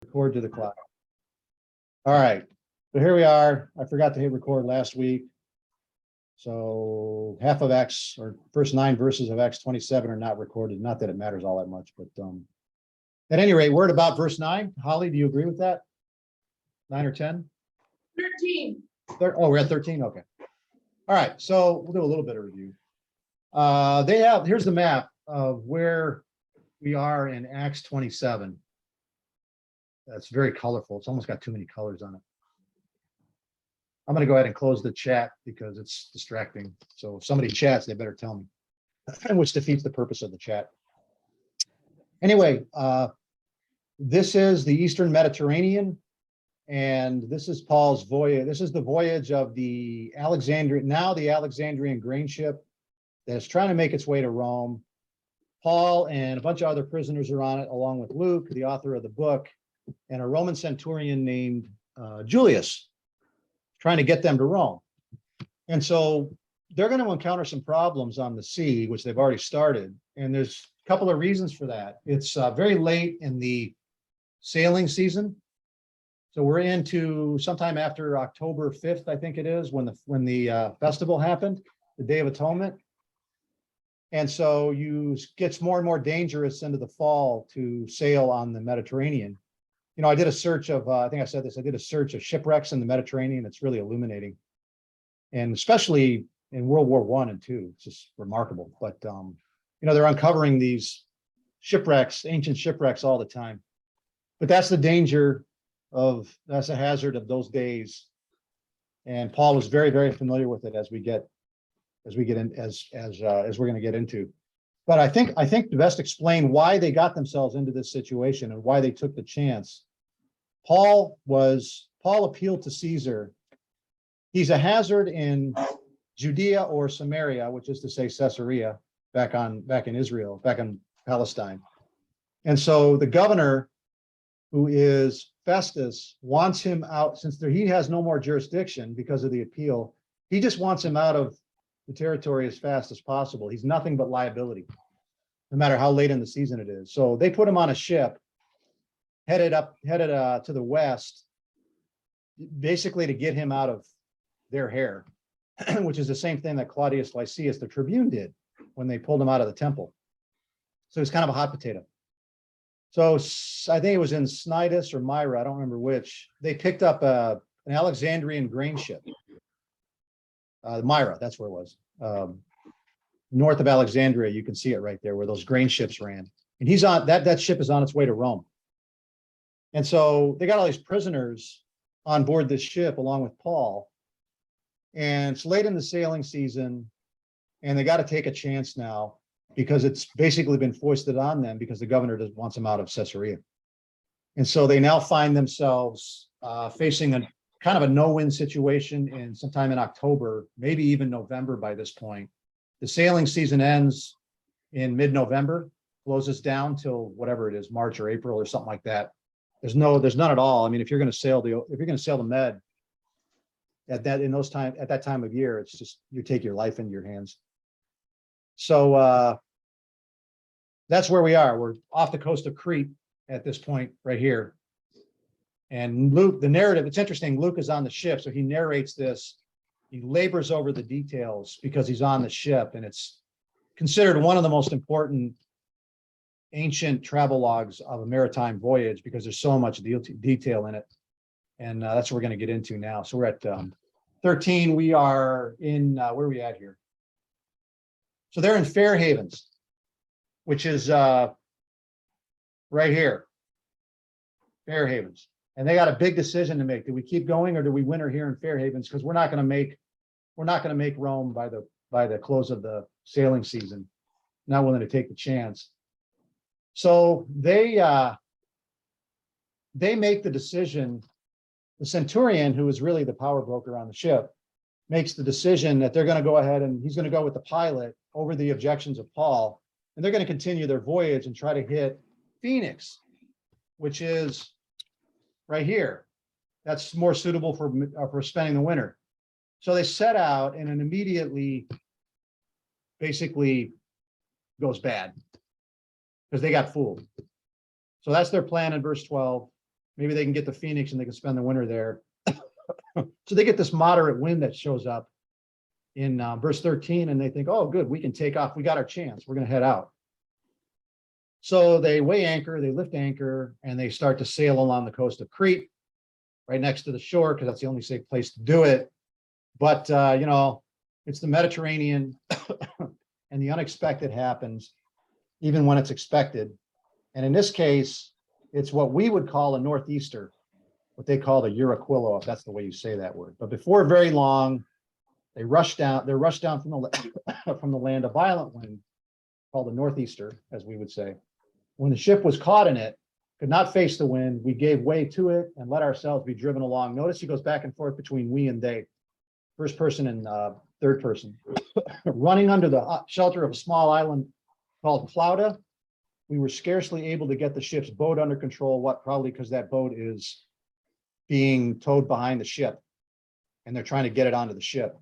Record to the clock. All right, so here we are. I forgot to hit record last week. So half of Acts, or first 9 verses of Acts 27 are not recorded. Not that it matters all that much, but at any rate, word about verse 9. Holly, do you agree with that? 9 or 10? 13. Oh, we're at 13. Okay. All right, so we'll do a little bit of review. Here's the map of where we are in Acts 27. That's very colorful. It's almost got too many colors on it. I'm going to go ahead and close the chat because it's distracting. So if somebody chats, they better tell me, which defeats the purpose of the chat. Anyway, this is the Eastern Mediterranean, and this is Paul's voyage. This is the voyage of the Alexandrian grain ship that's trying to make its way to Rome. Paul and a bunch of other prisoners are on it, along with Luke, the author of the book, and a Roman centurion named Julius, trying to get them to Rome. And so they're going to encounter some problems on the sea, which they've already started. And there's a couple of reasons for that. It's very late in the sailing season. So we're into sometime after October 5th, I think it is, when the festival happened, the Day of Atonement. And so it gets more and more dangerous into the fall to sail on the Mediterranean. You know, I did a search of, I think I said this, I did a search of shipwrecks in the Mediterranean. It's really illuminating. And especially in World War I and II, it's just remarkable. But, they're uncovering these shipwrecks, ancient shipwrecks all the time. But that's the danger that's a hazard of those days. And Paul was very, very familiar with it as we're going to get into. But I think to best explain why they got themselves into this situation and why they took the chance. Paul appealed to Caesar. He's a hazard in Judea or Samaria, which is to say Caesarea, back in Israel, back in Palestine. And so the governor, who is Festus, wants him out, since he has no more jurisdiction because of the appeal. He just wants him out of the territory as fast as possible. He's nothing but liability, no matter how late in the season it is. So they put him on a ship, headed to the west, basically to get him out of their hair, which is the same thing that Claudius Lysias, the Tribune, did when they pulled him out of the temple. So he's kind of a hot potato. So I think it was in Cnidus or Myra, I don't remember which. They picked up an Alexandrian grain ship. Myra, that's where it was. North of Alexandria, you can see it right there where those grain ships ran. And he's on that ship is on its way to Rome. And so they got all these prisoners on board this ship along with Paul. And it's late in the sailing season, and they got to take a chance now because it's basically been foisted on them because the governor wants them out of Caesarea. And so they now find themselves facing a kind of a no-win situation sometime in October, maybe even November by this point. The sailing season ends in mid-November, closes down till whatever it is, March or April or something like that. There's none at all. I mean, if you're going to sail the Med at that time of year, it's just, you take your life into your hands. So that's where we are. We're off the coast of Crete at this point right here. And Luke, the narrative, it's interesting. Luke is on the ship, so he narrates this. He labors over the details because he's on the ship, and it's considered one of the most important ancient travel logs of a maritime voyage because there's so much detail in it. And that's what we're going to get into now. So we're at 13. We are in, where are we at here? So they're in Fair Havens, which is right here, Fair Havens. And they got a big decision to make. Do we keep going or do we winter here in Fair Havens? Because we're not going to make Rome by the close of the sailing season. Not willing to take the chance. So they make the decision. The centurion, who is really the power broker on the ship, makes the decision that they're going to go ahead and he's going to go with the pilot over the objections of Paul, and they're going to continue their voyage and try to hit Phoenix, which is right here. That's more suitable for spending the winter. So they set out, and it immediately basically goes bad because they got fooled. So that's their plan in verse 12. Maybe they can get to Phoenix and they can spend the winter there. So they get this moderate wind that shows up in verse 13, and they think, oh, good, we can take off. We got our chance. We're going to head out. So they weigh anchor, they lift anchor, and they start to sail along the coast of Crete, right next to the shore, because that's the only safe place to do it. But, it's the Mediterranean and the unexpected happens, even when it's expected. And in this case, it's what we would call a northeaster, what they call the Euraquilo, if that's the way you say that word. But before very long, they're rushed down from the land, a violent wind called the northeaster, as we would say. When the ship was caught in it, could not face the wind, we gave way to it and let ourselves be driven along. Notice he goes back and forth between we and they, first person and third person. Running under the shelter of a small island called Clauda, we were scarcely able to get the ship's boat under control. What? Probably because that boat is being towed behind the ship, and they're trying to get it onto the ship.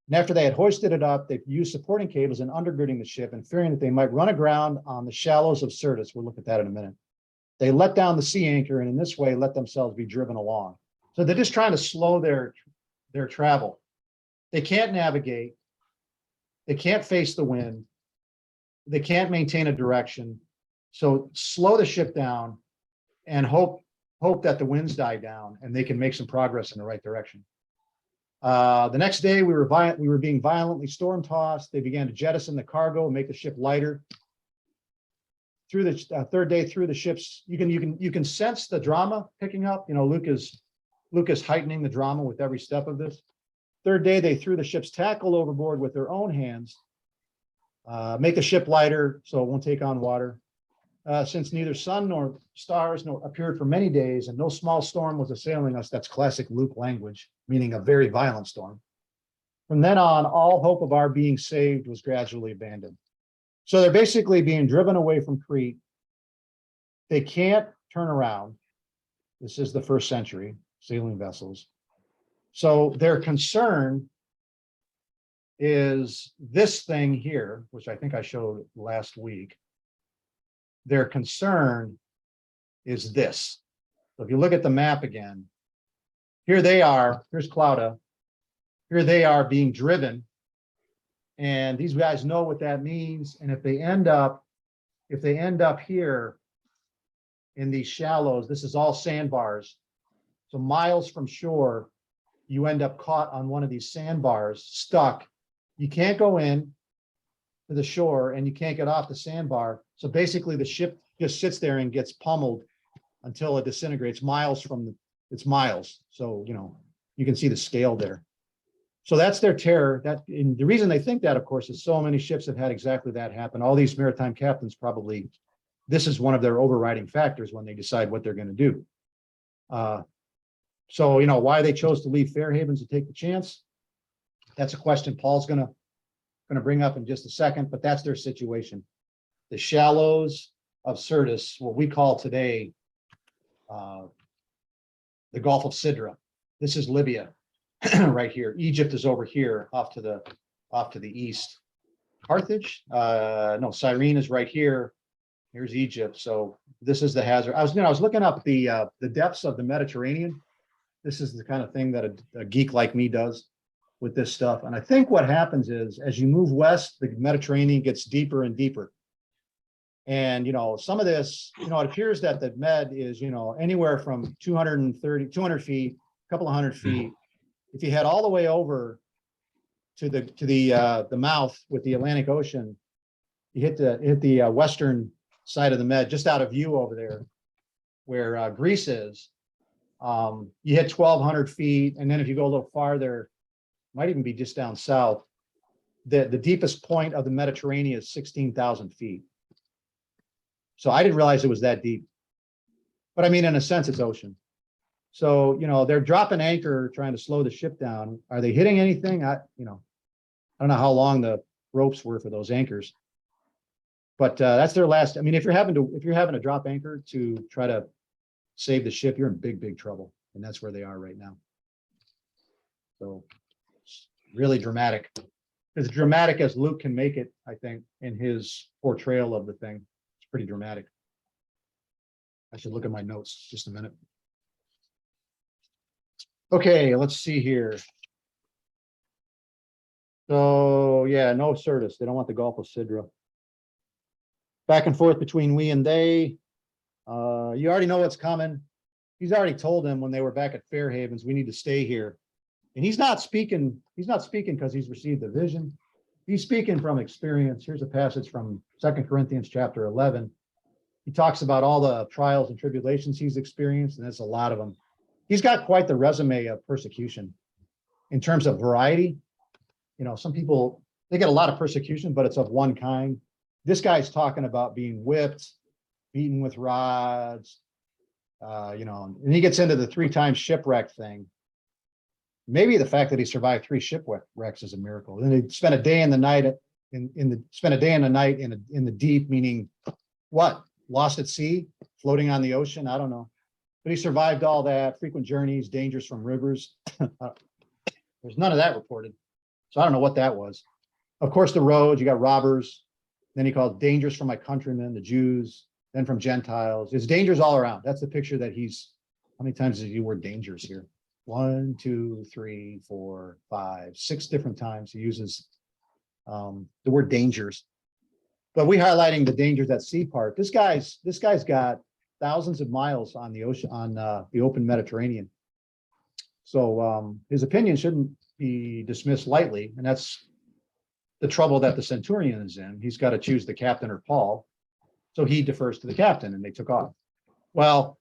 And after they had hoisted it up, they used supporting cables and undergirding the ship, and fearing that they might run aground on the shallows of Syrtis, we'll look at that in a minute, they let down the sea anchor, and in this way let themselves be driven along. So they're just trying to slow their travel. They can't navigate. They can't face the wind. They can't maintain a direction. So slow the ship down and hope that the winds die down and they can make some progress in the right direction. The next day, we were being violently storm tossed. They began to jettison the cargo and make the ship lighter. Through the third day, through the ships, you can sense the drama picking up. Luke is heightening the drama with every step of this. Third day, they threw the ship's tackle overboard with their own hands, make the ship lighter so it won't take on water. Since neither sun nor stars appeared for many days and no small storm was assailing us, that's classic Luke language, meaning a very violent storm. From then on, all hope of our being saved was gradually abandoned. So they're basically being driven away from Crete. They can't turn around. This is the first century, sailing vessels. So their concern is this thing here, which I think I showed last week. Their concern is this. So if you look at the map again, here they are, here's Clauda. Here they are being driven. And these guys know what that means. And if they end up here in these shallows, this is all sandbars. So miles from shore, you end up caught on one of these sandbars, stuck. You can't go in to the shore and you can't get off the sandbar. So basically the ship just sits there and gets pummeled until it disintegrates it's miles. So, you can see the scale there. So that's their terror. And the reason they think that, of course, is so many ships have had exactly that happen. All these maritime captains probably, this is one of their overriding factors when they decide what they're going to do. So, why they chose to leave Fair Havens to take the chance, that's a question Paul's going to bring up in just a second, but that's their situation. The shallows of Syrtis, what we call today the Gulf of Sidra. This is Libya right here. Egypt is over here off to the east. Carthage? No, Cyrene is right here. Here's Egypt. So this is the hazard. I was looking up the depths of the Mediterranean. This is the kind of thing that a geek like me does with this stuff. And I think what happens is as you move west, the Mediterranean gets deeper and deeper. And, some of this, it appears that the Med is, anywhere from 200 feet, a couple of hundred feet. If you head all the way over to the mouth with the Atlantic Ocean, you hit the western side of the Med, just out of view over there, where Greece is. You hit 1,200 feet, and then if you go a little farther, might even be just down south. The deepest point of the Mediterranean is 16,000 feet. So I didn't realize it was that deep. But I mean, in a sense, it's ocean. So, they're dropping anchor, trying to slow the ship down. Are they hitting anything? I don't know how long the ropes were for those anchors. But that's their last. I mean, if you're having to drop anchor to try to save the ship, you're in big, big trouble. And that's where they are right now. So it's really dramatic. As dramatic as Luke can make it, I think, in his portrayal of the thing. It's pretty dramatic. I should look at my notes just a minute. Okay, let's see here. So, yeah, no Syrtis. They don't want the Gulf of Sidra. Back and forth between we and they. You already know what's coming. He's already told them when they were back at Fair Havens, we need to stay here. And he's not speaking because he's received a vision. He's speaking from experience. Here's a passage from 2 Corinthians chapter 11. He talks about all the trials and tribulations he's experienced, and there's a lot of them. He's got quite the resume of persecution in terms of variety. You know, some people, they get a lot of persecution, but it's of one kind. This guy's talking about being whipped, beaten with rods, and he gets into the 3 times shipwreck thing. Maybe the fact that he survived 3 shipwrecks is a miracle. Then he spent a day and the night in the deep, meaning what? Lost at sea, floating on the ocean? I don't know. But he survived all that, frequent journeys, dangers from rivers. There's none of that reported. So I don't know what that was. Of course, the roads, you got robbers. Then he called dangers from my countrymen, the Jews, then from Gentiles. It's dangers all around. That's the picture that he's, how many times does he word dangers here? 1, 2, 3, 4, 5, 6 different times he uses the word dangers. But we highlighting the dangers at sea part. This guy's got thousands of miles on the ocean, on the open Mediterranean. So his opinion shouldn't be dismissed lightly, and that's the trouble that the centurion is in. He's got to choose the captain or Paul, so he defers to the captain, and they took off. Well,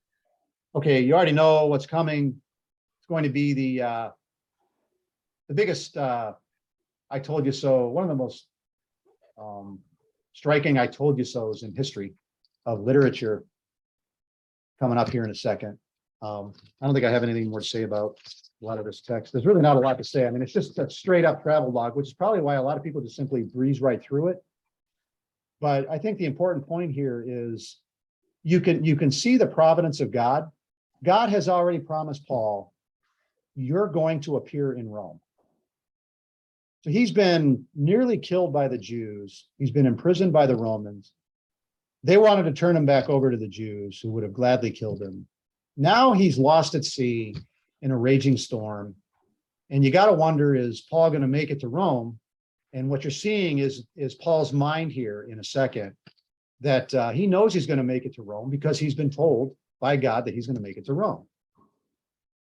okay, you already know what's coming. It's going to be the biggest I told you so, one of the most striking I told you so's in history of literature coming up here in a second. I don't think I have anything more to say about a lot of this text. There's really not a lot to say. I mean, it's just a straight up travel log, which is probably why a lot of people just simply breeze right through it. But I think the important point here is you can see the providence of God. God has already promised Paul, you're going to appear in Rome. So he's been nearly killed by the Jews. He's been imprisoned by the Romans. They wanted to turn him back over to the Jews, who would have gladly killed him. Now he's lost at sea in a raging storm. And you got to wonder, is Paul going to make it to Rome? And what you're seeing is Paul's mind here in a second, that he knows he's going to make it to Rome because he's been told by God that he's going to make it to Rome.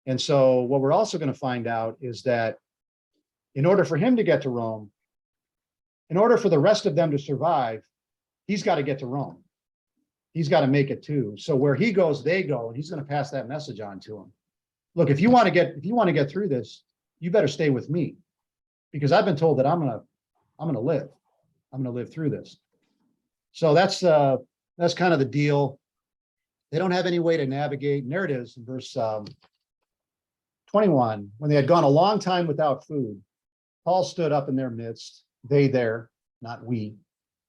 And so what we're also going to find out is that in order for him to get to Rome, in order for the rest of them to survive, he's got to get to Rome. He's got to make it too. So where he goes, they go, and he's going to pass that message on to them. Look, if you want to get through this, you better stay with me, because I've been told that I'm going to live. I'm going to live through this. So that's kind of the deal. They don't have any way to navigate. And there it is in verse 21. When they had gone a long time without food, Paul stood up in their midst, they there, not we.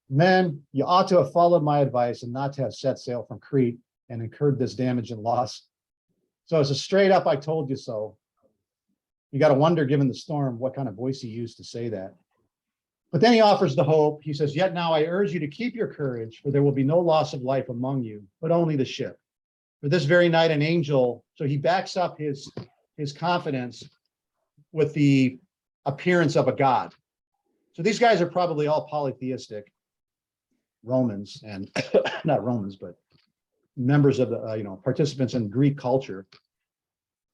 Men, you ought to have followed my advice and not to have set sail from Crete and incurred this damage and loss. So it's a straight up, I told you so. You got to wonder, given the storm, what kind of voice he used to say that. But then he offers the hope. He says, yet now I urge you to keep your courage, for there will be no loss of life among you, but only the ship. For this very night, an angel, so he backs up his confidence with the appearance of a god. So these guys are probably all polytheistic Romans, and not Romans, but members of the, participants in Greek culture.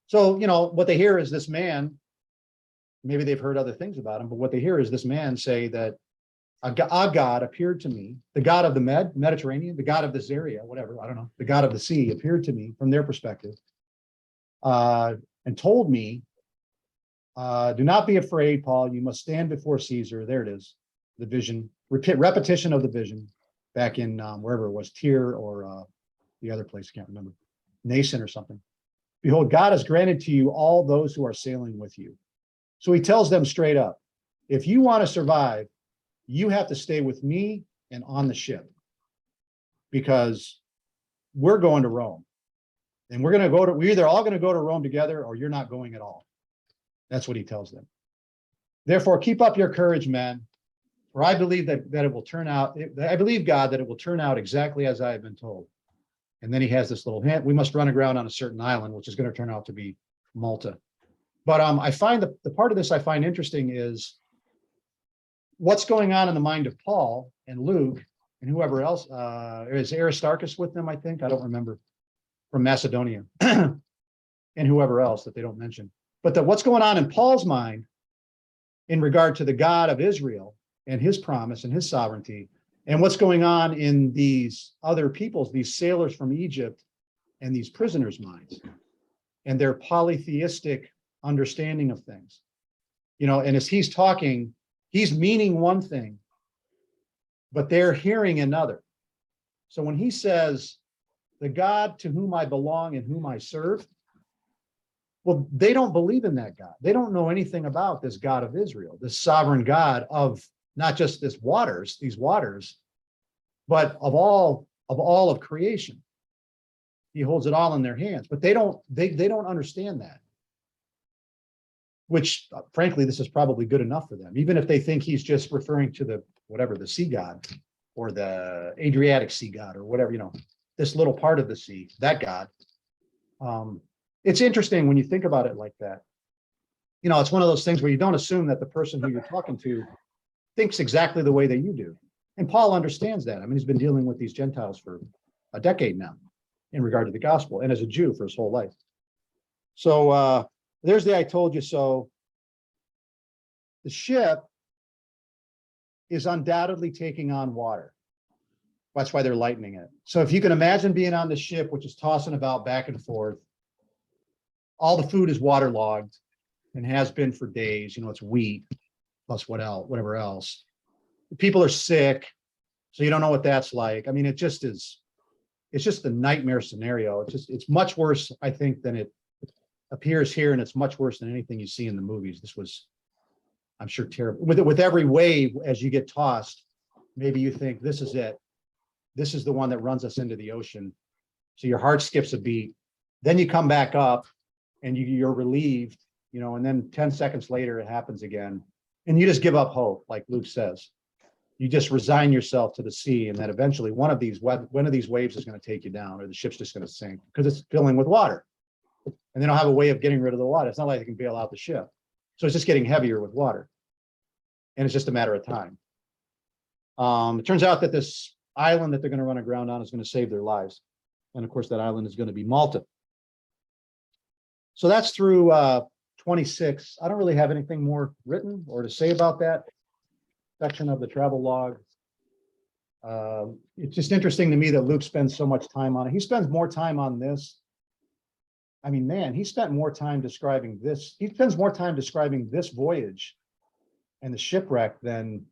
So, what they hear is this man, maybe they've heard other things about him, but what they hear is this man say that a God appeared to me, the God of the Mediterranean, the God of this area, whatever, I don't know, the God of the sea appeared to me from their perspective, and told me, do not be afraid, Paul, you must stand before Caesar. There it is, the vision, repetition of the vision back in wherever it was, Tyre or the other place, I can't remember, Nason or something. Behold, God has granted to you all those who are sailing with you. So he tells them straight up, if you want to survive, you have to stay with me and on the ship, because we're going to Rome, and we're either all going to go to Rome together, or you're not going at all. That's what he tells them. Therefore, keep up your courage, men, for I believe that it will turn out, I believe, God, that it will turn out exactly as I have been told. And then he has this little hint, we must run aground on a certain island, which is going to turn out to be Malta. But I find the part of this I find interesting is what's going on in the mind of Paul and Luke and whoever else. Is Aristarchus with them? I think I don't remember, from Macedonia, and whoever else that they don't mention. But what's going on in Paul's mind in regard to the God of Israel and his promise and his sovereignty, and what's going on in these other peoples, these sailors from Egypt and these prisoners' minds and their polytheistic understanding of things. And as he's talking, he's meaning one thing, but they're hearing another. So when he says, the God to whom I belong and whom I serve, well, they don't believe in that God. They don't know anything about this God of Israel, this sovereign God of not just these waters, but of all of creation. He holds it all in their hands, but they don't understand that. Which, frankly, this is probably good enough for them, even if they think he's just referring to the sea god or the Adriatic Sea god or whatever, this little part of the sea, that God. It's interesting when you think about it like that. It's one of those things where you don't assume that the person who you're talking to thinks exactly the way that you do. And Paul understands that. I mean, he's been dealing with these Gentiles for a decade now in regard to the gospel, and as a Jew for his whole life. So there's the I told you so. The ship is undoubtedly taking on water. That's why they're lightening it. So if you can imagine being on the ship, which is tossing about back and forth, all the food is waterlogged and has been for days. It's wheat plus whatever else. People are sick, so you don't know what that's like. I mean, it's just a nightmare scenario. It's much worse, I think, than it appears here, and it's much worse than anything you see in the movies. This was, I'm sure, terrible. With every wave as you get tossed, maybe you think this is it. This is the one that runs us into the ocean. So your heart skips a beat. Then you come back up and you're relieved, and then 10 seconds later it happens again. And you just give up hope, like Luke says. You just resign yourself to the sea, and that eventually one of these waves is going to take you down, or the ship's just going to sink because it's filling with water. And they don't have a way of getting rid of the water. It's not like they can bail out the ship. So it's just getting heavier with water. And it's just a matter of time. It turns out that this island that they're going to run aground on is going to save their lives. And of course, that island is going to be Malta. So that's through 26. I don't really have anything more written or to say about that section of the travel log. It's just interesting to me that Luke spends so much time on it. He spends more time on this. I mean, man, he spent more time describing this. He spends more time describing this voyage and the shipwreck than,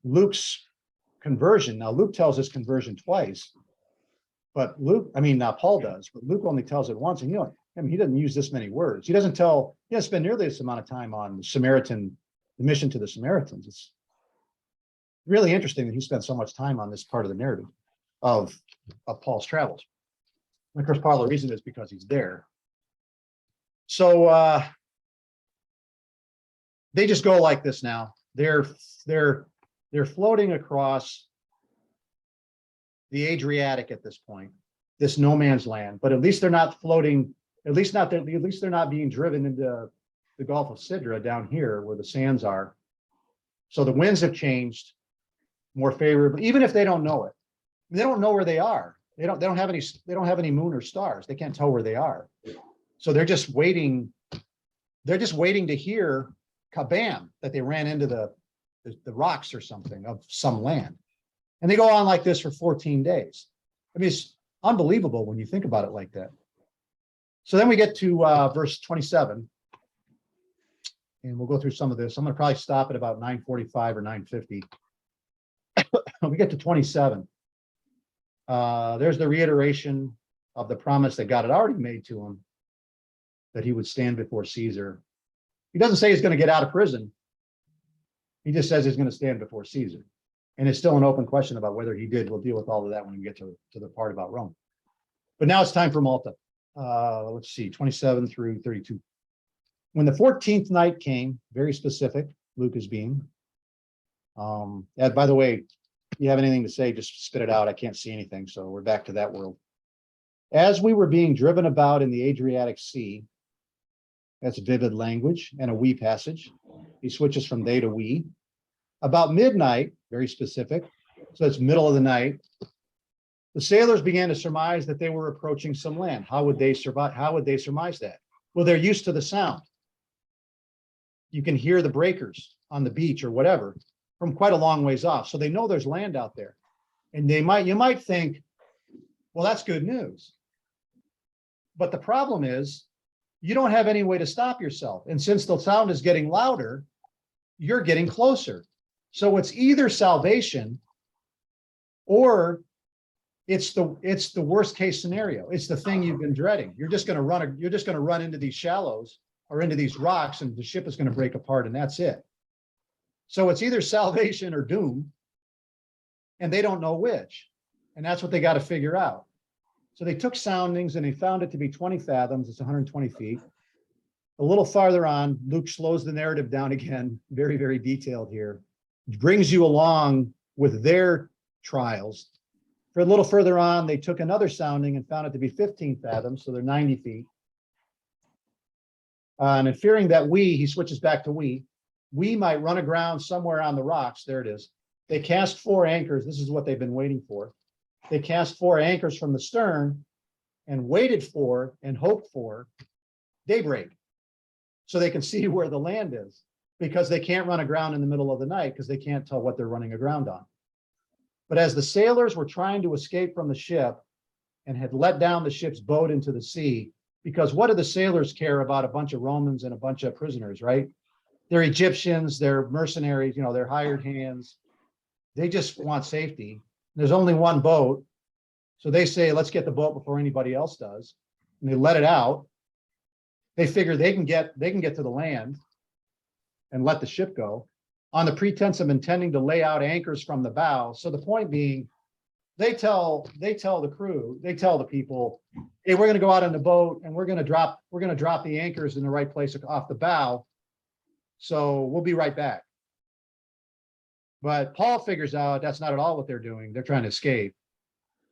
Luke's conversion. Now, Luke tells his conversion twice, but Paul does, but Luke only tells it once. And he doesn't use this many words. He doesn't spend nearly this amount of time on the mission to the Samaritans. It's really interesting that he spent so much time on this part of the narrative of Paul's travels. And of course, part of the reason is because he's there. So they just go like this now. They're floating across the Adriatic at this point, this no man's land. But at least they're not floating. At least they're not being driven into the Gulf of Sidra down here where the sands are. So the winds have changed more favorable, even if they don't know it. They don't know where they are. They don't have any moon or stars. They can't tell where they are. So they're just waiting. They're just waiting to hear kabam, that they ran into the rocks or something of some land. And they go on like this for 14 days. I mean, it's unbelievable when you think about it like that. So then we get to verse 27. And we'll go through some of this. I'm going to probably stop at about 9:45 or 9:50. We get to 27. There's the reiteration of the promise that God had already made to him, that he would stand before Caesar. He doesn't say he's going to get out of prison. He just says he's going to stand before Caesar. And it's still an open question about whether he did. We'll deal with all of that when we get to the part about Rome. But now it's time for Malta. Let's see, 27 through 32. When the 14th night came, very specific, Luke is being. And by the way, if you have anything to say, just spit it out. I can't see anything, so we're back to that world. As we were being driven about in the Adriatic Sea, That's vivid language and a we passage. He switches from they to we. About midnight, very specific, so it's middle of the night, the sailors began to surmise that they were approaching some land. How would they survive? How would they surmise that? Well, they're used to the sound. You can hear the breakers on the beach or whatever from quite a long ways off. So they know there's land out there. And you might think, well, that's good news. But the problem is you don't have any way to stop yourself. And since the sound is getting louder, you're getting closer. So it's either salvation or it's the worst case scenario. It's the thing you've been dreading. You're just going to run into these shallows or into these rocks, and the ship is going to break apart, and that's it. So it's either salvation or doom, and they don't know which. And that's what they got to figure out. So they took soundings and they found it to be 20 fathoms. It's 120 feet. A little farther on, Luke slows the narrative down again, very, very detailed here. Brings you along with their trials. For a little further on, they took another sounding and found it to be 15 fathoms, so they're 90 feet. And fearing that he switches back to we might run aground somewhere on the rocks. There it is. They cast 4 anchors. This is what they've been waiting for. They cast 4 anchors from the stern and waited for and hoped for daybreak so they can see where the land is, because they can't run aground in the middle of the night because they can't tell what they're running aground on. But as the sailors were trying to escape from the ship and had let down the ship's boat into the sea, because what do the sailors care about a bunch of Romans and a bunch of prisoners, right? They're Egyptians, they're mercenaries, they're hired hands. They just want safety. There's only one boat. So they say, let's get the boat before anybody else does. And they let it out. They figure they can get to the land and let the ship go on the pretense of intending to lay out anchors from the bow. So the point being, they tell the crew, they tell the people, hey, we're going to go out on the boat and we're going to drop the anchors in the right place off the bow. So we'll be right back. But Paul figures out that's not at all what they're doing. They're trying to escape.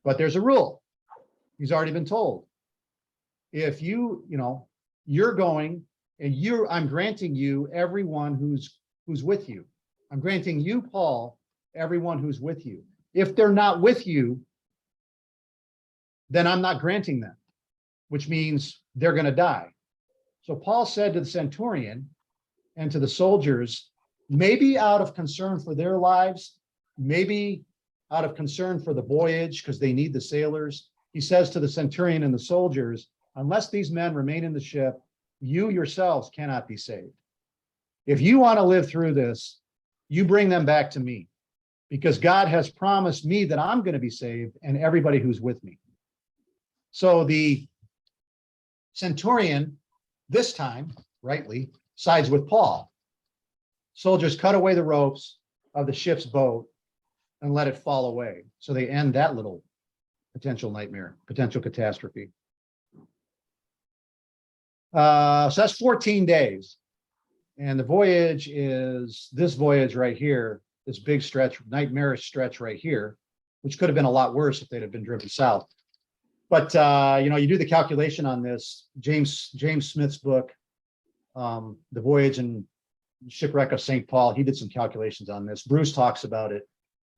But there's a rule. He's already been told. If you're going and I'm granting you everyone who's with you. I'm granting you, Paul, everyone who's with you. If they're not with you, then I'm not granting them, which means they're going to die. So Paul said to the centurion and to the soldiers, maybe out of concern for their lives, maybe out of concern for the voyage, because they need the sailors, he says to the centurion and the soldiers, unless these men remain in the ship, you yourselves cannot be saved. If you want to live through this, you bring them back to me, because God has promised me that I'm going to be saved and everybody who's with me. So the centurion, this time, rightly, sides with Paul. Soldiers cut away the ropes of the ship's boat and let it fall away. So they end that little potential nightmare, potential catastrophe. So that's 14 days. And the voyage is this voyage right here, this big stretch, nightmarish stretch right here, which could have been a lot worse if they'd have been driven south. But, you do the calculation on this. James Smith's book, The Voyage and Shipwreck of St. Paul, he did some calculations on this. Bruce talks about it.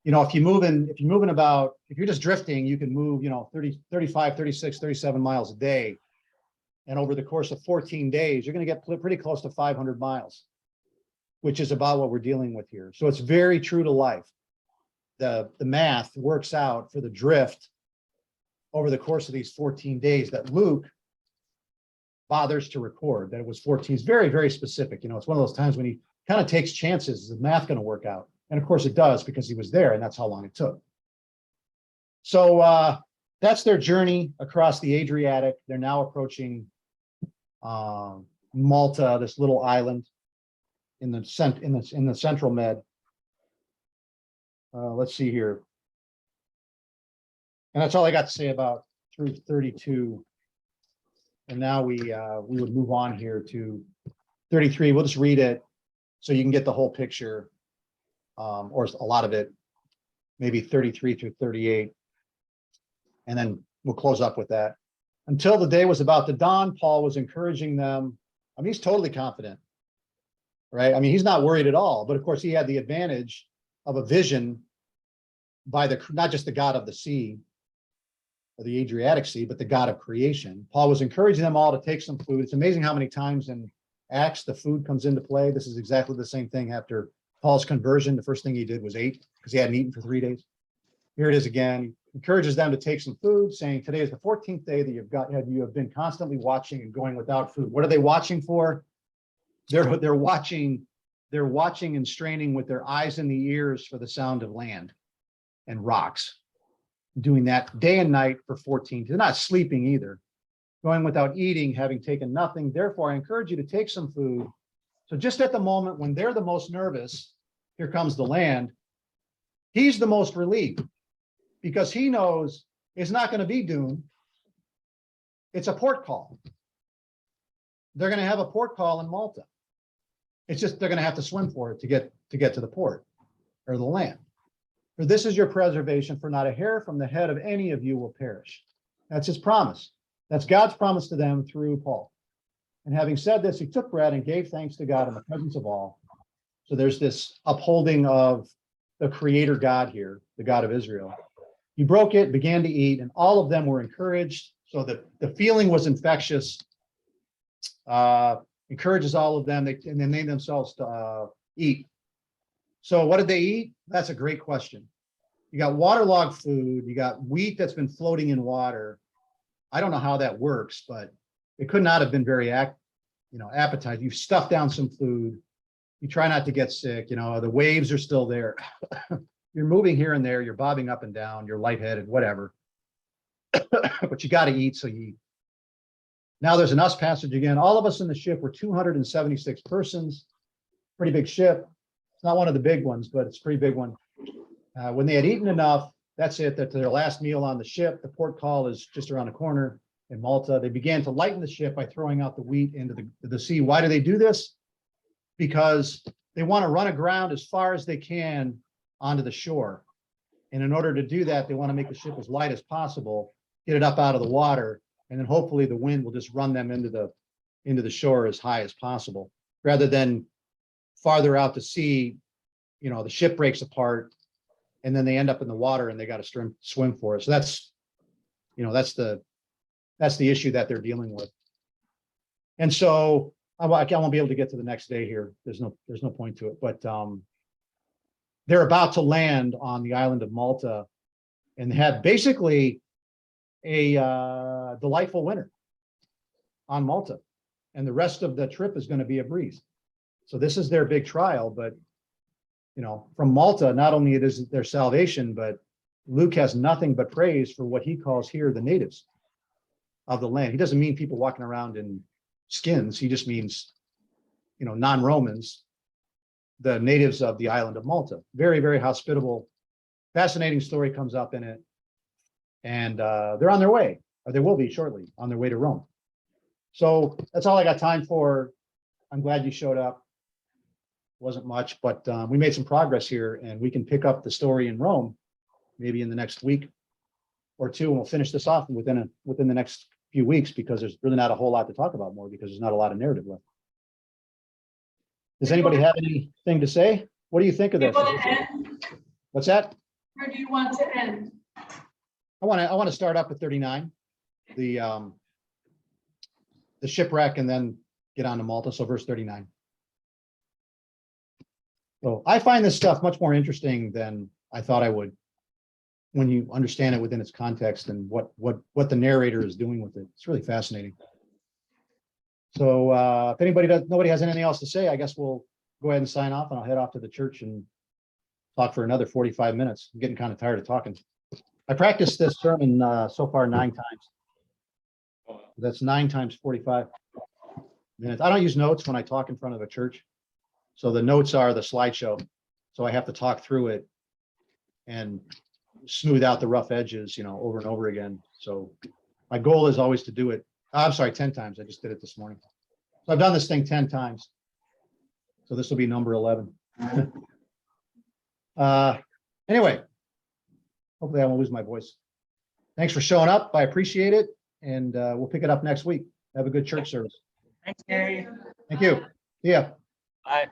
If you're just drifting, you can move, 30, 35, 36, 37 miles a day. And over the course of 14 days, you're going to get pretty close to 500 miles, which is about what we're dealing with here. So it's very true to life. The math works out for the drift over the course of these 14 days that Luke bothers to record, that it was 14. It's very, very specific. It's one of those times when he kind of takes chances. Is the math going to work out? And of course it does, because he was there and that's how long it took. So that's their journey across the Adriatic. They're now approaching Malta, this little island in the central Med. Let's see here. And that's all I got to say about through 32. And now we would move on here to 33. We'll just read it so you can get the whole picture, or a lot of it, maybe 33 through 38. And then we'll close up with that. Until the day was about to dawn, Paul was encouraging them I mean, he's totally confident, right? I mean, he's not worried at all, but of course he had the advantage of a vision by not just the God of the sea or the Adriatic Sea, but the God of creation. Paul was encouraging them all to take some food. It's amazing how many times in Acts the food comes into play. This is exactly the same thing after Paul's conversion. The first thing he did was ate because he hadn't eaten for 3 days. Here it is again. He encourages them to take some food, saying, today is the 14th day that you have been constantly watching and going without food. What are they watching for? They're watching and straining with their eyes and the ears for the sound of land and rocks, doing that day and night for 14. They're not sleeping either, going without eating, having taken nothing. Therefore, I encourage you to take some food. So just at the moment when they're the most nervous, here comes the land. He's the most relieved because he knows it's not going to be doom. It's a port call. They're going to have a port call in Malta. It's just they're going to have to swim for it to get to the port or the land. For this is your preservation, for not a hair from the head of any of you will perish. That's his promise. That's God's promise to them through Paul. And having said this, he took bread and gave thanks to God in the presence of all. So there's this upholding of the creator God here, the God of Israel. He broke it, began to eat, and all of them were encouraged. So the feeling was infectious. Encourages all of them, and then they themselves to eat. So what did they eat? That's a great question. You got waterlogged food, you got wheat that's been floating in water. I don't know how that works, but it could not have been very appetizing. You stuff down some food, you try not to get sick, the waves are still there. You're moving here and there, you're bobbing up and down, you're lightheaded, whatever. But you got to eat, so you eat. Now there's an us passage again. All of us in the ship were 276 persons, pretty big ship. It's not one of the big ones, but it's a pretty big one. When they had eaten enough, that's it, that's their last meal on the ship. The port call is just around the corner in Malta. They began to lighten the ship by throwing out the wheat into the sea. Why do they do this? Because they want to run aground as far as they can onto the shore. And in order to do that, they want to make the ship as light as possible, get it up out of the water, and then hopefully the wind will just run them into the shore as high as possible, rather than farther out to sea. The ship breaks apart and then they end up in the water and they got to swim for it. So that's the issue that they're dealing with. And so I won't be able to get to the next day here. There's no point to it, but they're about to land on the island of Malta and had basically a delightful winter on Malta, and the rest of the trip is going to be a breeze. So this is their big trial, but from Malta, not only it is their salvation, but Luke has nothing but praise for what he calls here the natives of the land. He doesn't mean people walking around in skins. He just means, non-Romans, the natives of the island of Malta. Very, very hospitable. Fascinating story comes up in it. And they're on their way, or they will be shortly, on their way to Rome. So that's all I got time for. I'm glad you showed up. Wasn't much, but we made some progress here, and we can pick up the story in Rome maybe in the next week or two, and we'll finish this off within the next few weeks, because there's really not a whole lot to talk about more, because there's not a lot of narrative left. Does anybody have anything to say? What do you think of this? What's that? Where do you want to end? I want to start up with 39, the shipwreck, and then get on to Malta. So verse 39. So I find this stuff much more interesting than I thought I would, when you understand it within its context and what the narrator is doing with it. It's really fascinating. So if nobody has anything else to say, I guess we'll go ahead and sign off, and I'll head off to the church and talk for another 45 minutes. I'm getting kind of tired of talking. I practiced this sermon so far 9 times. That's 9 times 45 minutes. I don't use notes when I talk in front of a church. So the notes are the slideshow. So I have to talk through it and smooth out the rough edges, over and over again. So my goal is always to do it. I'm sorry, 10 times. I just did it this morning. So I've done this thing 10 times. So this will be number 11. Anyway, hopefully I won't lose my voice. Thanks for showing up. I appreciate it. And we'll pick it up next week. Have a good church service. Thanks, Gary. Thank you. Yeah. Bye.